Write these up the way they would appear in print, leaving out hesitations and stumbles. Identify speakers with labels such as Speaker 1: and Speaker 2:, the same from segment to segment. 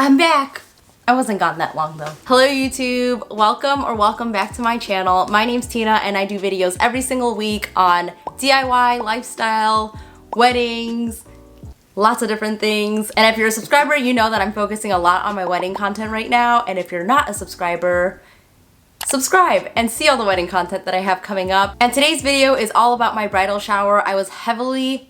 Speaker 1: I'm back! I wasn't gone that long though. Hello YouTube, welcome back to my channel. My name's Tina and I do videos every single week on DIY, lifestyle, weddings, lots of different things. And if you're a subscriber, you know that I'm focusing a lot on my wedding content right now. And if you're not a subscriber, subscribe and see all the wedding content that I have coming up. And today's video is all about my bridal shower. I was heavily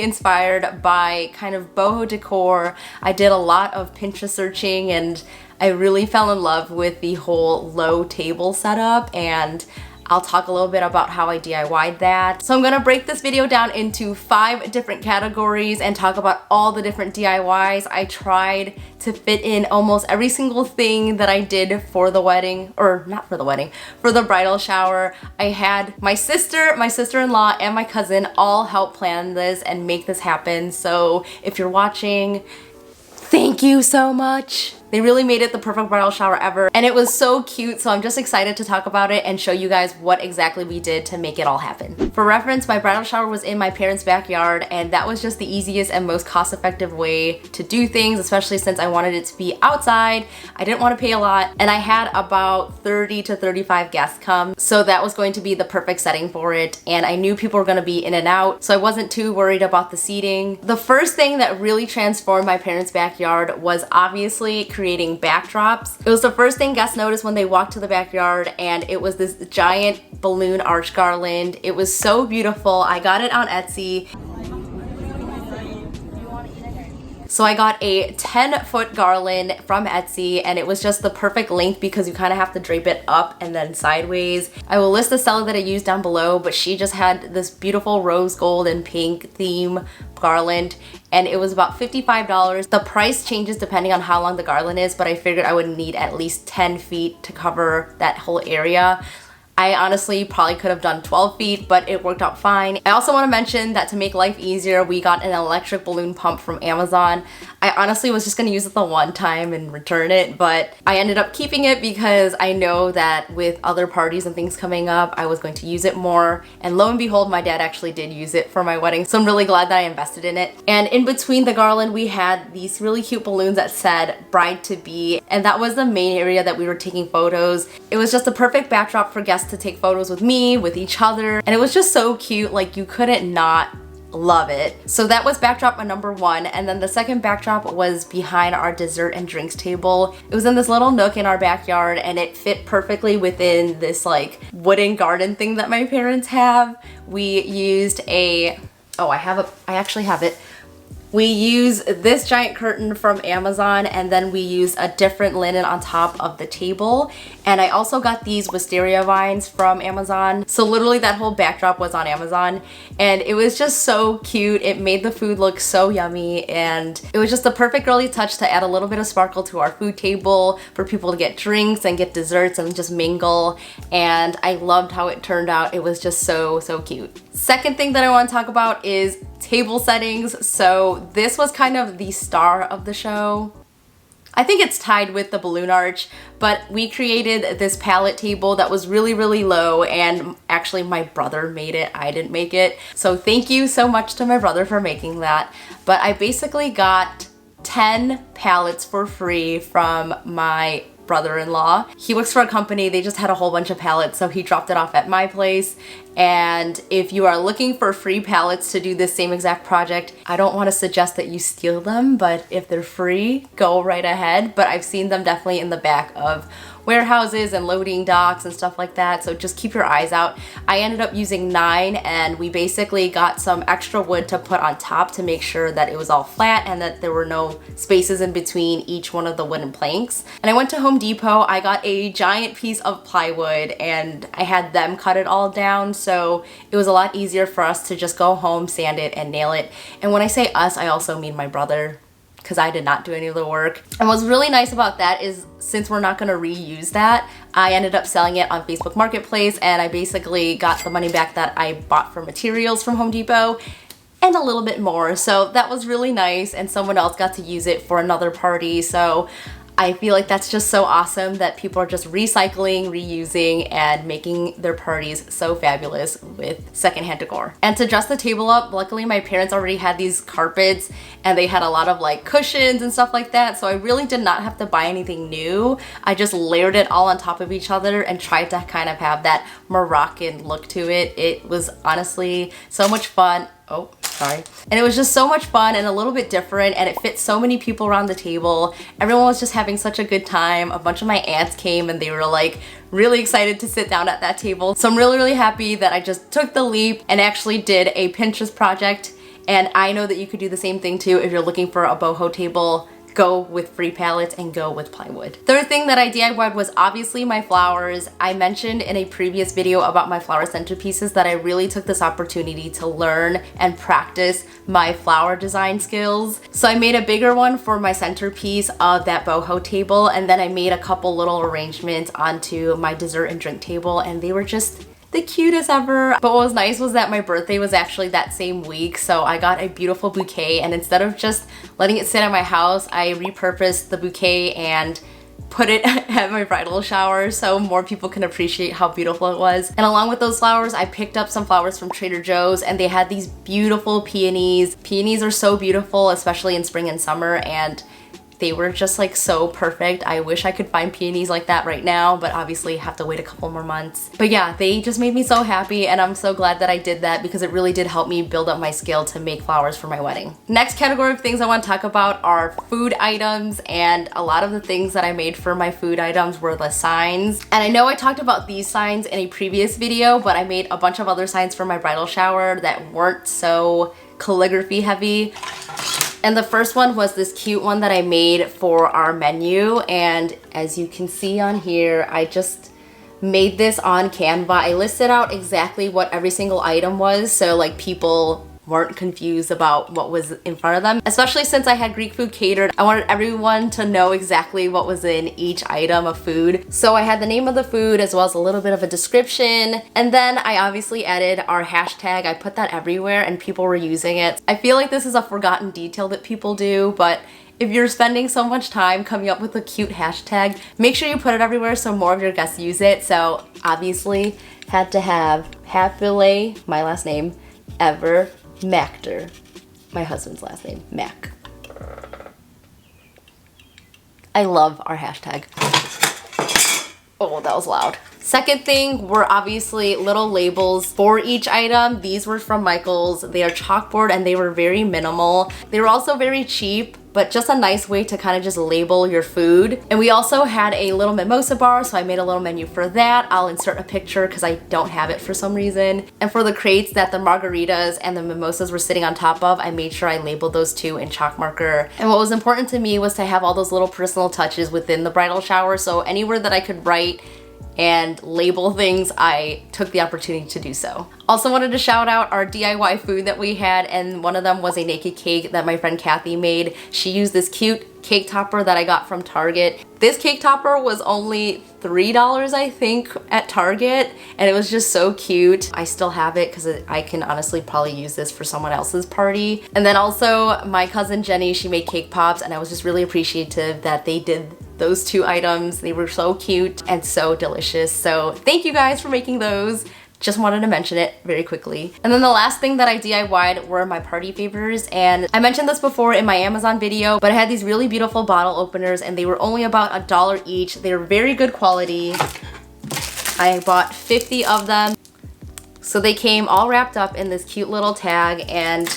Speaker 1: inspired by kind of boho decor. I did a lot of Pinterest searching and I really fell in love with the whole low table setup, and I'll talk a little bit about how I DIY'd that. So I'm gonna break this video down into 5 different categories and talk about all the different DIYs. I tried to fit in almost every single thing that I did for the wedding, or not for the wedding, for the bridal shower. I had my sister-in-law, and my cousin all help plan this and make this happen. So if you're watching, thank you so much. They really made it the perfect bridal shower ever, and it was so cute, so I'm just excited to talk about it and show you guys what exactly we did to make it all happen. For reference, my bridal shower was in my parents' backyard, and that was just the easiest and most cost-effective way to do things, especially since I wanted it to be outside. I didn't want to pay a lot, and I had about 30 to 35 guests come, so that was going to be the perfect setting for it, and I knew people were going to be in and out, so I wasn't too worried about the seating. The first thing that really transformed my parents' backyard was obviously creating backdrops. It was the first thing guests noticed when they walked to the backyard, and it was this giant balloon arch garland. It was so beautiful. I got it on Etsy. So I got a 10-foot garland from Etsy, and it was just the perfect length because you kind of have to drape it up and then sideways. I will list the seller that I used down below, but she just had this beautiful rose gold and pink theme garland, and it was about $55. The price changes depending on how long the garland is, but I figured I would need at least 10 feet to cover that whole area. I honestly probably could have done 12 feet, but it worked out fine. I also want to mention that to make life easier, we got an electric balloon pump from Amazon. I honestly was just going to use it the one time and return it, but I ended up keeping it because I know that with other parties and things coming up, I was going to use it more. And lo and behold, my dad actually did use it for my wedding, so I'm really glad that I invested in it. And in between the garland, we had these really cute balloons that said bride to be, and that was the main area that we were taking photos. It was just a perfect backdrop for guests to take photos with me, with each other, and it was just so cute. Like, you couldn't not love it. So that was backdrop number 1, and then the second backdrop was behind our dessert and drinks table. It was in this little nook in our backyard, and it fit perfectly within this like wooden garden thing that my parents have. We used I actually have it. We use this giant curtain from Amazon, and then we use a different linen on top of the table. And I also got these wisteria vines from Amazon. So literally that whole backdrop was on Amazon, and it was just so cute. It made the food look so yummy, and it was just the perfect girly touch to add a little bit of sparkle to our food table for people to get drinks and get desserts and just mingle. And I loved how it turned out. It was just so cute. Second thing that I want to talk about is table settings. So this was kind of the star of the show. I think it's tied with the balloon arch, but we created this pallet table that was really low, and actually my brother made it. I didn't make it. So thank you so much to my brother for making that. But I basically got 10 pallets for free from my brother-in-law. He works for a company. They just had a whole bunch of pallets, so he dropped it off at my place. And if you are looking for free pallets to do this same exact project, I don't want to suggest that you steal them, but if they're free, go right ahead. But I've seen them definitely in the back of warehouses and loading docks and stuff like that, so just keep your eyes out. I ended up using 9, and we basically got some extra wood to put on top to make sure that it was all flat and that there were no spaces in between each one of the wooden planks. And I went to Home Depot. I got a giant piece of plywood, and I had them cut it all down, so it was a lot easier for us to just go home, sand it, and nail it. And when I say us, I also mean my brother, because I did not do any of the work. And what's really nice about that is, since we're not gonna reuse that, I ended up selling it on Facebook Marketplace, and I basically got the money back that I bought for materials from Home Depot and a little bit more. So that was really nice, and someone else got to use it for another party. So I feel like that's just so awesome that people are just recycling, reusing, and making their parties so fabulous with secondhand decor. And to dress the table up, luckily my parents already had these carpets and they had a lot of like cushions and stuff like that, so I really did not have to buy anything new. I just layered it all on top of each other and tried to kind of have that Moroccan look to it. It was honestly so much fun. Oh, sorry. And it was just so much fun and a little bit different, and it fit so many people around the table. Everyone was just having such a good time. A bunch of my aunts came and they were like really excited to sit down at that table. So I'm really, really happy that I just took the leap and actually did a Pinterest project. And I know that you could do the same thing too if you're looking for a boho table. Go with free pallets and go with plywood. Third thing that I DIY'd was obviously my flowers. I mentioned in a previous video about my flower centerpieces that I really took this opportunity to learn and practice my flower design skills. So I made a bigger one for my centerpiece of that boho table, and then I made a couple little arrangements onto my dessert and drink table, and they were just the cutest ever. But what was nice was that my birthday was actually that same week, so I got a beautiful bouquet, and instead of just letting it sit at my house, I repurposed the bouquet and put it at my bridal shower so more people can appreciate how beautiful it was. And along with those flowers, I picked up some flowers from Trader Joe's, and they had these beautiful peonies. Peonies are so beautiful, especially in spring and summer, and they were just like so perfect. I wish I could find peonies like that right now, but obviously have to wait a couple more months. But yeah, they just made me so happy, and I'm so glad that I did that because it really did help me build up my skill to make flowers for my wedding. Next category of things I want to talk about are food items, and a lot of the things that I made for my food items were the signs. And I know I talked about these signs in a previous video, but I made a bunch of other signs for my bridal shower that weren't so calligraphy heavy. And the first one was this cute one that I made for our menu, and as you can see on here, I just made this on Canva. I listed out exactly what every single item was, so like people weren't confused about what was in front of them. Especially since I had Greek food catered, I wanted everyone to know exactly what was in each item of food. So I had the name of the food as well as a little bit of a description, and then I obviously added our hashtag. I put that everywhere and people were using it. I feel like this is a forgotten detail that people do, but if you're spending so much time coming up with a cute hashtag, make sure you put it everywhere so more of your guests use it. So obviously had to have happily, my last name, ever Mactor, my husband's last name, Mac. I love our hashtag. Oh, that was loud. Second thing were obviously little labels for each item. These were from Michael's. They are chalkboard and they were very minimal. They were also very cheap, but just a nice way to kind of just label your food. And we also had a little mimosa bar, so I made a little menu for that. I'll insert a picture because I don't have it for some reason. And for the crates that the margaritas and the mimosas were sitting on top of, I made sure I labeled those too in chalk marker. And what was important to me was to have all those little personal touches within the bridal shower, so anywhere that I could write and label things, I took the opportunity to do so. Also wanted to shout out our DIY food that we had, and one of them was a naked cake that my friend Kathy made. She used this cute cake topper that I got from Target. This cake topper was only $3, I think, at Target, and it was just so cute. I still have it because I can honestly probably use this for someone else's party. And then also my cousin Jenny, she made cake pops, and I was just really appreciative that they did those two items. They were so cute and so delicious. So thank you guys for making those. Just wanted to mention it very quickly. And then the last thing that I DIY'd were my party favors, and I mentioned this before in my Amazon video, but I had these really beautiful bottle openers and they were only about $1 each. They were very good quality. I bought 50 of them. So they came all wrapped up in this cute little tag, and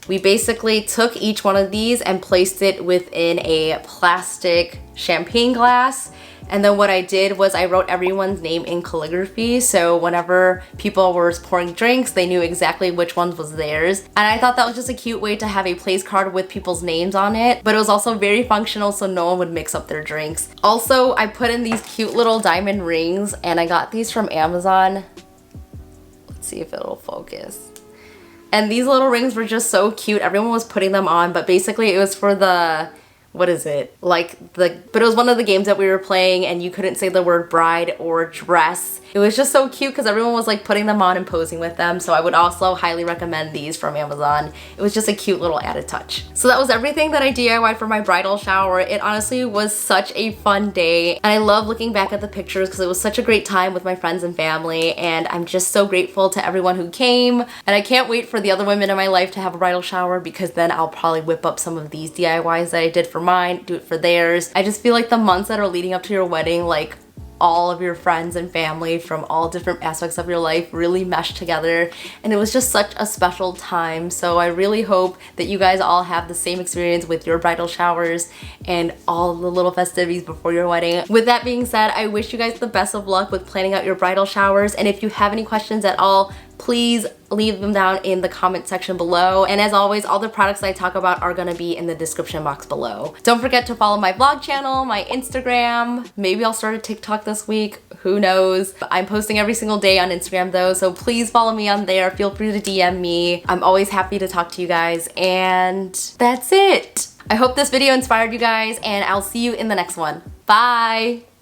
Speaker 1: we basically took each one of these and placed it within a plastic champagne glass. And then what I did was I wrote everyone's name in calligraphy, so whenever people were pouring drinks, they knew exactly which one was theirs. And I thought that was just a cute way to have a place card with people's names on it, but it was also very functional so no one would mix up their drinks. Also, I put in these cute little diamond rings, and I got these from Amazon. Let's see if it'll focus. And these little rings were just so cute. Everyone was putting them on, but basically it was for the what is it? But it was one of the games that we were playing and you couldn't say the word bride or dress. It was just so cute because everyone was like putting them on and posing with them. So I would also highly recommend these from Amazon. It was just a cute little added touch. So that was everything that I DIY'd for my bridal shower. It honestly was such a fun day. And I love looking back at the pictures because it was such a great time with my friends and family. And I'm just so grateful to everyone who came. And I can't wait for the other women in my life to have a bridal shower because then I'll probably whip up some of these DIYs that I did for mine, do it for theirs. I just feel like the months that are leading up to your wedding, like all of your friends and family from all different aspects of your life really meshed together, and it was just such a special time. So I really hope that you guys all have the same experience with your bridal showers and all the little festivities before your wedding. With that being said, I wish you guys the best of luck with planning out your bridal showers, and if you have any questions at all, please leave them down in the comment section below. And as always, all the products I talk about are gonna be in the description box below. Don't forget to follow my vlog channel, my Instagram. Maybe I'll start a TikTok this week, who knows. I'm posting every single day on Instagram though, so please follow me on there. Feel free to DM me. I'm always happy to talk to you guys, and that's it. I hope this video inspired you guys, and I'll see you in the next one. Bye!